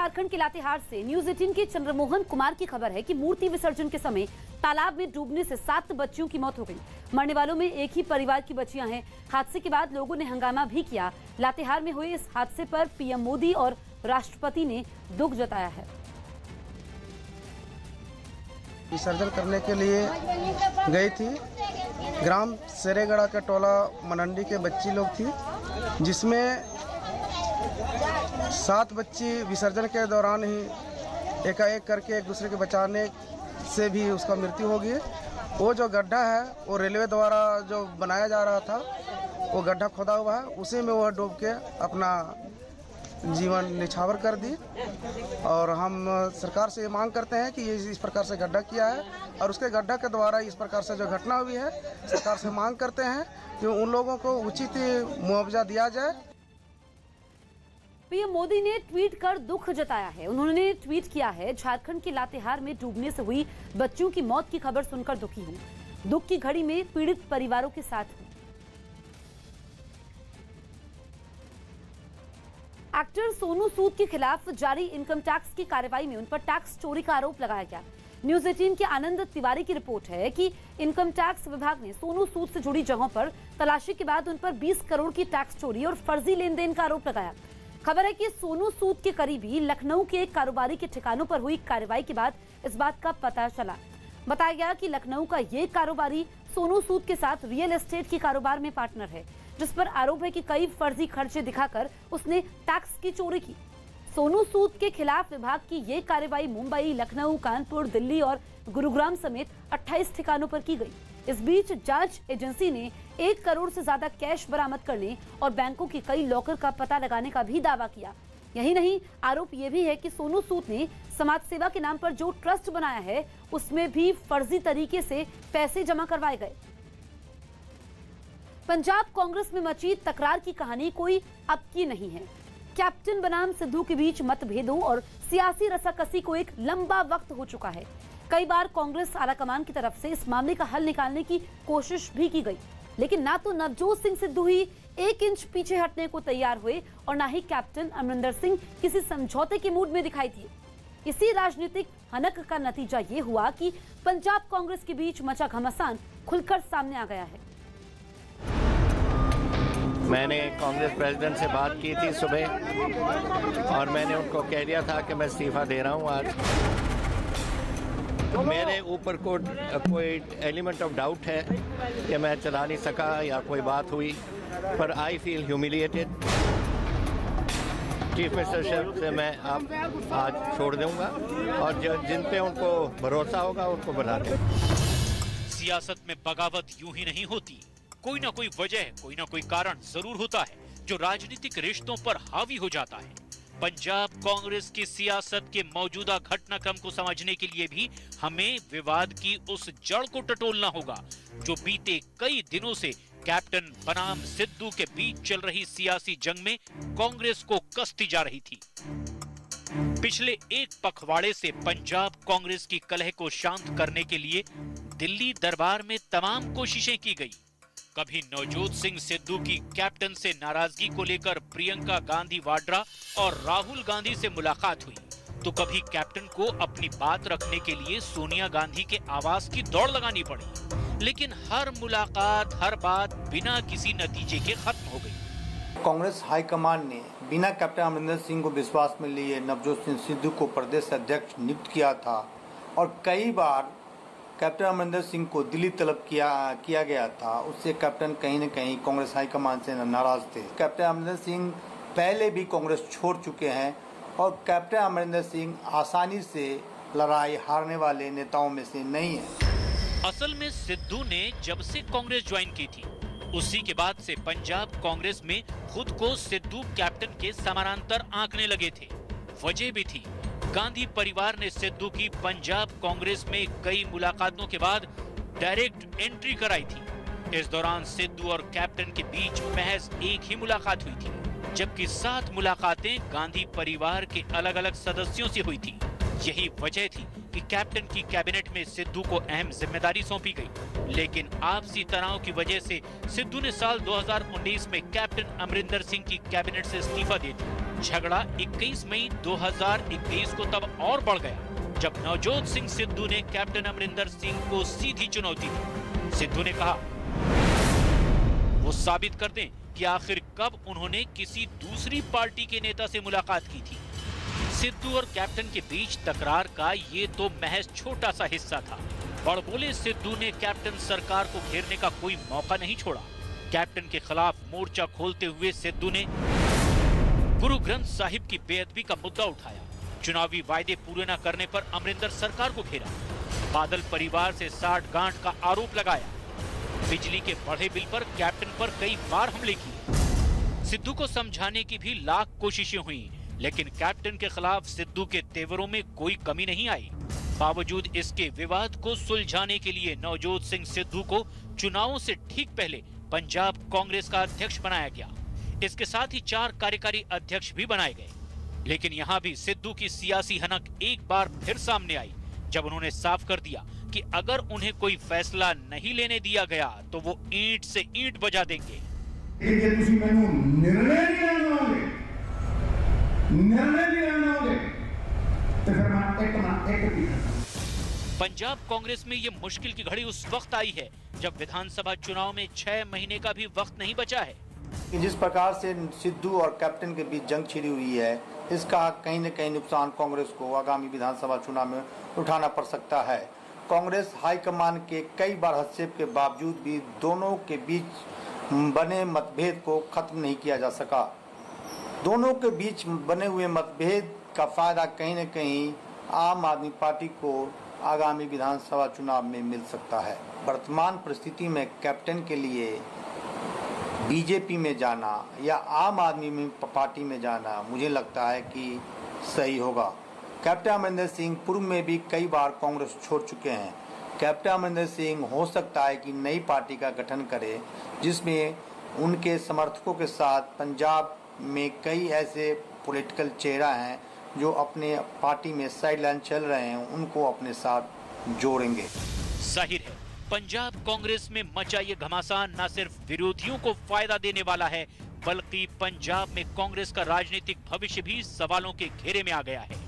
झारखंड के लातेहार से न्यूज 18 के चंद्रमोहन कुमार की खबर है कि मूर्ति विसर्जन के समय तालाब में डूबने से 7 बच्चियों की मौत हो गई। मरने वालों में एक ही परिवार की बच्चियां हैं। हादसे के बाद लोगों ने हंगामा भी किया। लातेहार में हुए इस हादसे पर पीएम मोदी और राष्ट्रपति ने दुख जताया है। विसर्जन करने के लिए गई थी। ग्राम सेरेगड़ा के टोला मनंडी के बच्ची लोग थी, जिसमें 7 बच्ची विसर्जन के दौरान ही एकाएक करके एक दूसरे के बचाने से भी उसका मृत्यु हो गई। वो जो गड्ढा है वो रेलवे द्वारा जो बनाया जा रहा था, वो गड्ढा खोदा हुआ है, उसी में वह डूब के अपना जीवन निछावर कर दी। और हम सरकार से ये मांग करते हैं कि ये इस प्रकार से गड्ढा किया है और उसके गड्ढा के द्वारा इस प्रकार से जो घटना हुई है, सरकार से मांग करते हैं कि उन लोगों को उचित मुआवजा दिया जाए। पीएम मोदी ने ट्वीट कर दुख जताया है। उन्होंने ट्वीट किया है, झारखंड के लातेहार में डूबने से हुई बच्चियों की मौत की खबर सुनकर दुखी हूं। दुख की घड़ी में पीड़ित परिवारों के साथ हूं। एक्टर सोनू सूद के खिलाफ जारी इनकम टैक्स की कार्रवाई में उन पर टैक्स चोरी का आरोप लगाया गया। न्यूज 18 के आनंद तिवारी की रिपोर्ट है कि इनकम टैक्स विभाग ने सोनू सूद से जुड़ी जगहों पर तलाशी के बाद उन पर 20 करोड़ की टैक्स चोरी और फर्जी लेन देन का आरोप लगाया। खबर है कि सोनू सूद के करीबी लखनऊ के एक कारोबारी के ठिकानों पर हुई कार्रवाई के बाद इस बात का पता चला। बताया गया कि लखनऊ का ये कारोबारी सोनू सूद के साथ रियल एस्टेट के कारोबार में पार्टनर है, जिस पर आरोप है कि कई फर्जी खर्चे दिखाकर उसने टैक्स की चोरी की। सोनू सूद के खिलाफ विभाग की ये कार्रवाई मुंबई, लखनऊ, कानपुर, दिल्ली और गुरुग्राम समेत 28 ठिकानों पर की गई। इस बीच जांच एजेंसी ने 1 करोड़ से ज्यादा कैश बरामद करने और बैंकों की कई लॉकर का पता लगाने का भी दावा किया। यही नहीं, आरोप यह भी है कि सोनू सूद ने समाज सेवा के नाम पर जो ट्रस्ट बनाया है, उसमें भी फर्जी तरीके से पैसे जमा करवाए गए। पंजाब कांग्रेस में मची तकरार की कहानी कोई अब की नहीं है। कैप्टन बनाम सिद्धू के बीच मतभेदों और सियासी रसाकसी को एक लंबा वक्त हो चुका है। कई बार कांग्रेस आलाकमान की तरफ से इस मामले का हल निकालने की कोशिश भी की गई, लेकिन ना तो नवजोत सिंह सिद्धू ही 1 इंच पीछे हटने को तैयार हुए और ना ही कैप्टन अमरिंदर सिंह किसी समझौते के मूड में दिखाई दिए। इसी राजनीतिक हनक का नतीजा ये हुआ कि पंजाब कांग्रेस के बीच मचा घमासान खुलकर सामने आ गया है। मैंने कांग्रेस प्रेसिडेंट से बात की थी सुबह और मैंने उनको कह दिया था कि मैं इस्तीफा दे रहा हूं। आज मेरे ऊपर कोई एलिमेंट ऑफ डाउट है कि मैं चला नहीं सका या कोई बात हुई, पर I feel humiliated. Chief minister से मैं अब आज छोड़ दूंगा और जिन पे उनको भरोसा होगा उनको बना देंगे। सियासत में बगावत यूं ही नहीं होती। कोई ना कोई वजह, कोई ना कोई कारण जरूर होता है जो राजनीतिक रिश्तों पर हावी हो जाता है। पंजाब कांग्रेस की सियासत के मौजूदा घटनाक्रम को समझने के लिए भी हमें विवाद की उस जड़ को टटोलना होगा जो बीते कई दिनों से कैप्टन बनाम सिद्धू के बीच चल रही सियासी जंग में कांग्रेस को कसती जा रही थी। पिछले एक पखवाड़े से पंजाब कांग्रेस की कलह को शांत करने के लिए दिल्ली दरबार में तमाम कोशिशें की गई। कभी नवजोत सिंह सिद्धू की कैप्टन से नाराजगी को लेकर प्रियंका गांधी वाड्रा और राहुल गांधी से मुलाकात हुई, तो कभी कैप्टन को अपनी बात रखने के लिए सोनिया गांधी के आवास की दौड़ लगानी पड़ी। लेकिन हर मुलाकात, हर बात बिना किसी नतीजे के खत्म हो गई। कांग्रेस हाईकमान ने बिना कैप्टन अमरिंदर सिंह को विश्वास में लिए नवजोत सिंह सिद्धू को प्रदेश अध्यक्ष नियुक्त किया था और कई बार कैप्टन अमरिंदर सिंह को दिल्ली तलब किया गया था। उससे कैप्टन कहीं न कहीं कांग्रेस हाईकमान से नाराज थे। कैप्टन अमरिंदर सिंह पहले भी कांग्रेस छोड़ चुके हैं और कैप्टन अमरिंदर सिंह आसानी से लड़ाई हारने वाले नेताओं में से नहीं है। असल में सिद्धू ने जब से कांग्रेस ज्वाइन की थी, उसी के बाद से पंजाब कांग्रेस में खुद को सिद्धू कैप्टन के समानांतर आंकने लगे थे। वजह भी थी, गांधी परिवार ने सिद्धू की पंजाब कांग्रेस में कई मुलाकातों के बाद डायरेक्ट एंट्री कराई थी। इस दौरान सिद्धू और कैप्टन के बीच महज एक ही मुलाकात हुई थी, जबकि 7 मुलाकातें गांधी परिवार के अलग अलग सदस्यों से हुई थी। यही वजह थी कि कैप्टन की कैबिनेट में सिद्धू को अहम जिम्मेदारी सौंपी गई। लेकिन आपसी तनाव की वजह से सिद्धू ने साल 2019 में कैप्टन अमरिंदर सिंह की कैबिनेट से इस्तीफा दे दिया। झगड़ा 21 मई 2021 को तब और बढ़ गया जब नवजोत सिंह सिद्धू ने कैप्टन अमरिंदर सिंह को सीधी चुनौती दी। सिद्धू ने कहा वो साबित कर दें कि आखिर कब उन्होंने किसी दूसरी पार्टी के नेता से मुलाकात की थी। सिद्धू और कैप्टन के बीच तकरार का ये तो महज छोटा सा हिस्सा था। बड़बोले सिद्धू ने कैप्टन सरकार को घेरने का कोई मौका नहीं छोड़ा। कैप्टन के खिलाफ मोर्चा खोलते हुए सिद्धू ने गुरु ग्रंथ साहिब की बेअदबी का मुद्दा उठाया। चुनावी वायदे पूरे न करने पर अमरिंदर सरकार को घेरा। बादल परिवार से साठ-गांठ का आरोप लगाया। बिजली के बढ़े बिल पर कैप्टन पर कई बार हमले किए। सिद्धू को समझाने की भी लाख कोशिशें हुई, लेकिन कैप्टन के खिलाफ सिद्धू के तेवरों में कोई कमी नहीं आई। बावजूद इसके विवाद को सुलझाने के लिए नवजोत सिंह सिद्धू को चुनावों से ठीक पहले पंजाब कांग्रेस का अध्यक्ष बनाया गया। इसके साथ ही 4 कार्यकारी अध्यक्ष भी बनाए गए। लेकिन यहाँ भी सिद्धू की सियासी हनक एक बार फिर सामने आई जब उन्होंने साफ कर दिया कि अगर उन्हें कोई फैसला नहीं लेने दिया गया तो वो ईंट से ईंट बजा देंगे। पंजाब कांग्रेस में ये मुश्किल की घड़ी उस वक्त आई है जब विधानसभा चुनाव में 6 महीने का भी वक्त नहीं बचा है। जिस प्रकार से सिद्धू और कैप्टन के बीच जंग छिड़ी हुई है, इसका कहीं न कहीं नुकसान कांग्रेस को आगामी विधानसभा चुनाव में उठाना पड़ सकता है। कांग्रेस हाईकमान के कई बार हस्तक्षेप के बावजूद भी दोनों के बीच बने मतभेद को खत्म नहीं किया जा सका। दोनों के बीच बने हुए मतभेद का फायदा कहीं न कहीं आम आदमी पार्टी को आगामी विधानसभा चुनाव में मिल सकता है। वर्तमान परिस्थिति में कैप्टन के लिए बीजेपी में जाना या आम आदमी पार्टी में जाना मुझे लगता है कि सही होगा। कैप्टन अमरिंदर सिंह पूर्व में भी कई बार कांग्रेस छोड़ चुके हैं। कैप्टन अमरिंदर सिंह हो सकता है कि नई पार्टी का गठन करे जिसमें उनके समर्थकों के साथ पंजाब में कई ऐसे पॉलिटिकल चेहरा हैं जो अपने पार्टी में साइडलाइन चल रहे हैं, उनको अपने साथ जोड़ेंगे। जाहिर है पंजाब कांग्रेस में मचा ये घमासान न सिर्फ विरोधियों को फायदा देने वाला है, बल्कि पंजाब में कांग्रेस का राजनीतिक भविष्य भी सवालों के घेरे में आ गया है।